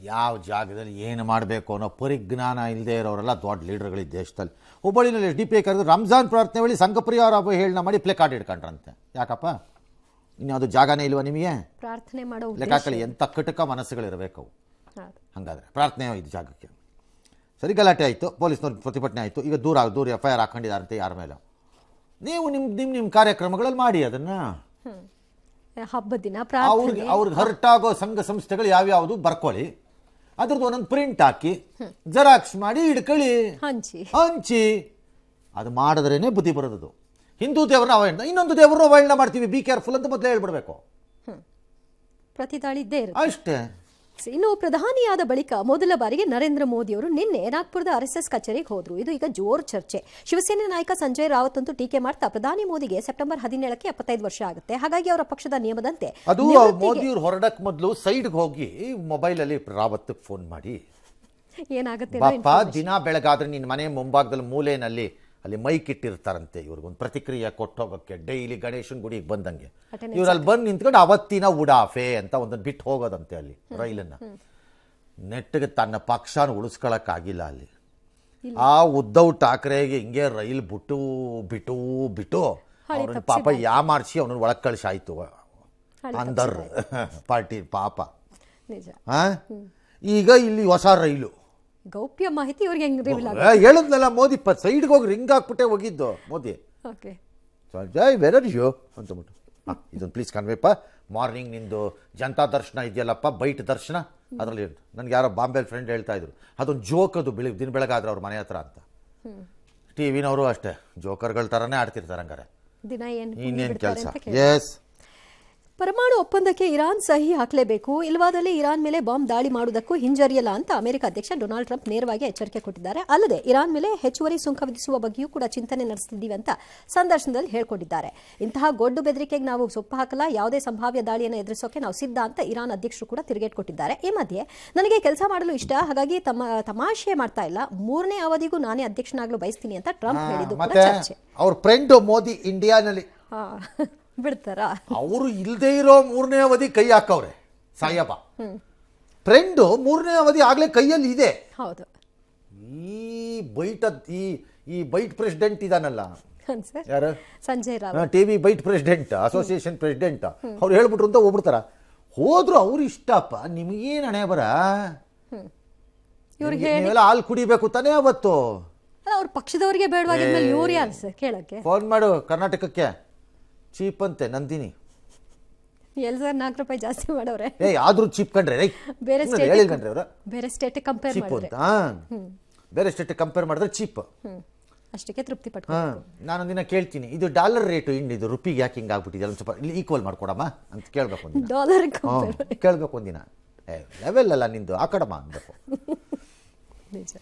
ಯಾವ ಜಾಗದಲ್ಲಿ ಏನು ಮಾಡಬೇಕು ಅನ್ನೋ ಪರಿಜ್ಞಾನ ಇಲ್ಲದೆ ಇರೋರೆಲ್ಲ ದೊಡ್ಡ ಲೀಡರ್ಗಳು ಈ ದೇಶದಲ್ಲಿ. ಹುಬ್ಬಳ್ಳಿನಲ್ಲಿ DP ಕರೆದು ರಂಜಾನ್ ಪ್ರಾರ್ಥನೆ ವೇಳೆ ಸಂಘ ಪರಿವಾರ ಹೇಳನ ಮಾಡಿ ಪ್ಲೇ ಕಾರ್ಡ್ ಇಟ್ಕೊಂಡ್ರಂತೆ. ಯಾಕಪ್ಪ ಇನ್ಯಾವುದು ಜಾಗನೇ ಇಲ್ವಾ ನಿಮಗೆ ಪ್ರಾರ್ಥನೆ ಮಾಡೋ ಲೆಕ್ಕಾಕಳಿ? ಎಂಥ ಕಟಕ ಮನಸ್ಸುಗಳಿರಬೇಕು ಅವು. ಹಾಗಾದರೆ ಪ್ರಾರ್ಥನೆ ಇದು ಜಾಗಕ್ಕೆ ಸರಿ. ಗಲಾಟೆ ಆಯಿತು, ಪೊಲೀಸ್ನವ್ರ ಪ್ರತಿಭಟನೆ ಆಯಿತು. ಈಗ ದೂರ FIR ಹಾಕೊಂಡಿದ್ದಾರಂತೆ ಯಾರ ಮೇಲೆ. ನೀವು ನಿಮ್ಮ ಕಾರ್ಯಕ್ರಮಗಳಲ್ಲಿ ಮಾಡಿ ಅದನ್ನು. ಹಬ್ಬದ ದಿನ ಅವ್ರಿಗೆ ಹೊರಟಾಗೋ ಸಂಘ ಸಂಸ್ಥೆಗಳು ಯಾವ್ಯಾವುದು ಬರ್ಕೊಳ್ಳಿ, ಅದ್ರದ್ದು ಒಂದೊಂದು ಪ್ರಿಂಟ್ ಹಾಕಿ ಜೆರಾಕ್ಸ್ ಮಾಡಿ ಇಡ್ಕೊಳ್ಳಿ, ಹಂಚಿ. ಅದು ಮಾಡಿದ್ರೇನೆ ಬುದ್ಧಿ ಬರೋದು. ಹಿಂದೂ ದೇವ್ರನ್ನ ಅವಹೇಳನ, ಇನ್ನೊಂದು ದೇವ್ರನ್ನ ಅವಹೇಳನ ಮಾಡ್ತೀವಿ, ಬಿ ಕೇರ್ಫುಲ್ ಅಂತ ಮೊದಲೇ ಹೇಳ್ಬಿಡ್ಬೇಕು. ಪ್ರತಿದಾಳಿ ಇದ್ದೇ ಇರುತ್ತೆ ಅಷ್ಟೇ. ಇನ್ನು ಪ್ರಧಾನಿಯಾದ ಬಳಿಕ ಮೊದಲ ಬಾರಿಗೆ ನರೇಂದ್ರ ಮೋದಿ ಅವರು ನಿನ್ನೆ ನಾಗ್ಪುರದ RSS ಕಚೇರಿಗೆ ಹೋದ್ರು. ಇದು ಈಗ ಜೋರ್ ಚರ್ಚೆ. ಶಿವಸೇನೆ ನಾಯಕ ಸಂಜಯ್ ರಾವತ್ ಅಂತೂ ಟೀಕೆ ಮಾಡ್ತಾ ಪ್ರಧಾನಿ ಮೋದಿಗೆ ಸೆಪ್ಟೆಂಬರ್ 17ಕ್ಕೆ 75 ವರ್ಷ ಆಗುತ್ತೆ, ಹಾಗಾಗಿ ಅವರ ಪಕ್ಷದ ನಿಯಮದಂತೆ ಅದು ಮೋದಿ ಅವರು ಹೊರಡಕ್ ಮೊದಲು ಸೈಡ್ಗೆ ಹೋಗಿ ಮೊಬೈಲ್ ಅಲ್ಲಿ ರಾವತ್ ಫೋನ್ ಮಾಡಿ ಏನಾಗುತ್ತೆ ಬಾಪ ದಿನ ಬೆಳಗಾದ್ರೆ ನಿನ್ನ ಮನೆ ಮುಂಭಾಗದಲ್ಲಿ ಮೂಲೆಯಲ್ಲಿ ಅಲ್ಲಿ ಮೈಕ್ ಇಟ್ಟಿರ್ತಾರಂತೆ, ಇವ್ರಿಗೊಂದು ಪ್ರತಿಕ್ರಿಯೆ ಕೊಟ್ಟೋಗಕ್ಕೆ. ಡೈಲಿ ಗಣೇಶನ್ ಗುಡಿಗೆ ಬಂದಂಗೆ ಇವ್ರಲ್ಲಿ ಬಂದು ನಿಂತ್ಕೊಂಡು ಅವತ್ತಿನ ಉಡಾಫೆ ಅಂತ ಒಂದನ್ನು ಬಿಟ್ಟು ಹೋಗೋದಂತೆ ಅಲ್ಲಿ ರೈಲನ್ನ. ನೆಟ್ಟಿಗೆ ತನ್ನ ಪಕ್ಷನ ಉಳಿಸ್ಕೊಳಕ್ಕಾಗಿಲ್ಲ ಅಲ್ಲಿ. ಆ ಉದ್ಧವ್ ಠಾಕ್ರೆಗೆ ಹಿಂಗೆ ರೈಲ್ ಬಿಟ್ಟು ಅವ್ರನ್ನ ಪಾಪ ಯಾಮಾರ್ಸಿ ಅವನನ್ನ ಒಳಗೆ ಕಳಿಸಾಯ್ತು ಅಂದರ್ ಪಾರ್ಟಿ ಪಾಪ. ಈಗ ಇಲ್ಲಿ ಹೊಸ ರೈಲು ಗೌಪ್ಯ ಮಾಹಿತಿ ಇವ್ರಿಗೆ ಹೇಳಿದ್ನಲ್ಲ ಮೋದಿ ಸೈಡ್ಗೆ ಹೋಗಿ ರಿಂಗ್ ಹಾಕ್ಬಿಟ್ಟೆ ಹೋಗಿದ್ದು ಮೋದಿ. ಜೈ ವೆರ್ ಆರ್ ಯು ಅಂತಬಿಟ್ಟು ಇದೊಂದು ಪ್ಲೀಸ್ ಕಾಣ್ಬೇಕಪ್ಪ. ಮಾರ್ನಿಂಗ್ ನಿಂದು ಜನತಾ ದರ್ಶನ ಇದೆಯಲ್ಲಪ್ಪ, ಬೈಟ್ ದರ್ಶನ, ಅದರಲ್ಲಿ ನನಗೆ ಯಾರೋ ಬಾಂಬೆ ಫ್ರೆಂಡ್ ಹೇಳ್ತಾ ಇದ್ರು ಅದೊಂದು ಜೋಕ್, ಅದು ದಿನ ಬೆಳಗಾದ್ರೆ ಅವ್ರ ಮನೆ ಹತ್ರ ಅಂತ. ಟಿವಿನವರು ಅಷ್ಟೇ ಜೋಕರ್ಗಳ ಥರನೇ ಆಡ್ತಿರ್ತಾರೆ. ಹಂಗಾರೆ ಇನ್ನೇನು ಕೆಲಸ? ಎಸ್. ಪರಮಾಣು ಒಪ್ಪಂದಕ್ಕೆ ಇರಾನ್ ಸಹಿ ಹಾಕಲೇಬೇಕು, ಇಲ್ಲವಾದಲ್ಲಿ ಇರಾನ್ ಮೇಲೆ ಬಾಂಬ್ ದಾಳಿ ಮಾಡುವುದಕ್ಕೂ ಹಿಂಜರಿಯಲ್ಲ ಅಂತ ಅಮೆರಿಕ ಅಧ್ಯಕ್ಷ ಡೊನಾಲ್ಡ್ ಟ್ರಂಪ್ ನೇರವಾಗಿ ಎಚ್ಚರಿಕೆ ಕೊಟ್ಟಿದ್ದಾರೆ. ಅಲ್ಲದೆ ಇರಾನ್ ಮೇಲೆ ಹೆಚ್ಚುವರಿ ಸುಂಕ ವಿಧಿಸುವ ಬಗ್ಗೆಯೂ ಕೂಡ ಚಿಂತನೆ ನಡೆಸುತ್ತಿದ್ದೀವಿ ಅಂತ ಸಂದರ್ಶನದಲ್ಲಿ ಹೇಳಿಕೊಂಡಿದ್ದಾರೆ. ಇಂತಹ ಗೊಡ್ಡು ಬೆದರಿಕೆಗೆ ನಾವು ಸೊಪ್ಪು ಹಾಕಲ್ಲ, ಯಾವುದೇ ಸಂಭಾವ್ಯ ದಾಳಿಯನ್ನು ಎದುರಿಸೋಕೆ ನಾವು ಸಿದ್ಧ ಅಂತ ಇರಾನ್ ಅಧ್ಯಕ್ಷರು ಕೂಡ ತಿರುಗೇಟ್ ಕೊಟ್ಟಿದ್ದಾರೆ. ಈ ಮಧ್ಯೆ ನನಗೆ ಕೆಲಸ ಮಾಡಲು ಇಷ್ಟ, ಹಾಗಾಗಿ ತಮಾಷೆ ಮಾಡ್ತಾ ಇಲ್ಲ, 3ನೇ ಅವಧಿಗೂ ನಾನೇ ಅಧ್ಯಕ್ಷನಾಗಲು ಬಯಸ್ತೀನಿ ಅಂತ ಟ್ರಂಪ್ ಹೇಳಿದ್ದು ಚರ್ಚೆ. ಅವ್ರ ಫ್ರೆಂಡ್ ಮೋದಿ ಇಂಡಿಯಾನಲ್ಲಿ ಬಿಡ್ತಾರ, ಅವರು ಇಲ್ಲದೆ ಇರೋ 3ನೇ ಅವಧಿ ಕೈ ಹಾಕವ್ರೆ ಸಾಯಪ್ಪ. ಫ್ರೆಂಡ್ 3ನೇ ಅವಧಿ ಆಗ್ಲೇ ಕೈಯಲ್ಲಿ ಇದೆ. ಹೌದು. ಈ ಬೈಟ್ ಪ್ರೆಸಿಡೆಂಟ್ ಇದಾನಲ್ಲ, ಯಾರು? Sanjay Raut, TV byte president, association president. ಅವ್ರು ಹೇಳ್ಬಿಟ್ರು ಅಂತ ಹೋಗ್ಬಿಡ್ತಾರ. ಹೋದ್ರು ಅವ್ರು ಇಷ್ಟಪ್ಪ, ನಿಮಗೇನು ಹಣೆ ಬರ, ನೀವೆಲ್ಲ ಹಾಲು ಕುಡಿಬೇಕು ತಾನೇ ಅವತ್ತು. ಅವ್ರ ಪಕ್ಷದವರಿಗೆ ಬೇಡವಾಗಿದ್ಮೇಲೆ ಇವ್ರು ಯಾರು ಸರ್ ಕೇಳಕ್ಕೆ? ಫೋನ್ ಮಾಡು ಕರ್ನಾಟಕಕ್ಕೆ, ಚೀಪ್ ಅಂತೆ ನಂದಿನಿ. ಸರ್ 4 ರೂಪಾಯಿ ಜಾಸ್ತಿ ಮಾಡವ್ರೆ. ಆದ್ರೂ ಚೀಪ್ ಕಂಡ್ರೆ ಬೇರೆ ಸ್ಟೇಟ್ ಕಂಪೇರ್ ಮಾಡಿದ್ರೆ ಬೇರೆ ಸ್ಟೇಟ್ ಕಂಪೇರ್ ಮಾಡಿದ್ರೆ ಚೀಪ್. ಅಷ್ಟಕ್ಕೆ ತೃಪ್ತಿ ಪಡ್ಕೊಂಡು ನಾನೊಂದಿನ ಕೇಳ್ತೀನಿ, ಇದು ಡಾಲರ್ ರೇಟು ಇದು ರುಪಿಗೆ ಯಾಕೆ ಹಿಂಗೆ ಆಗ್ಬಿಟ್ಟಿದೆ, ಒಂದು ಸ್ವಲ್ಪ ಈಕ್ವಲ್ ಮಾಡ್ಕೊಡಮ್ಮ ಅಂತ ಕೇಳ್ಬೇಕು. ಡಾಲರ್ ಕೇಳ್ಬೇಕು ಒಂದಿನ. ಲೆವೆಲ್ ಅಲ್ಲ ನಿಂದು ಆ ಕಡಮ ಅನ್ಬೇಕು. ನಿಜ.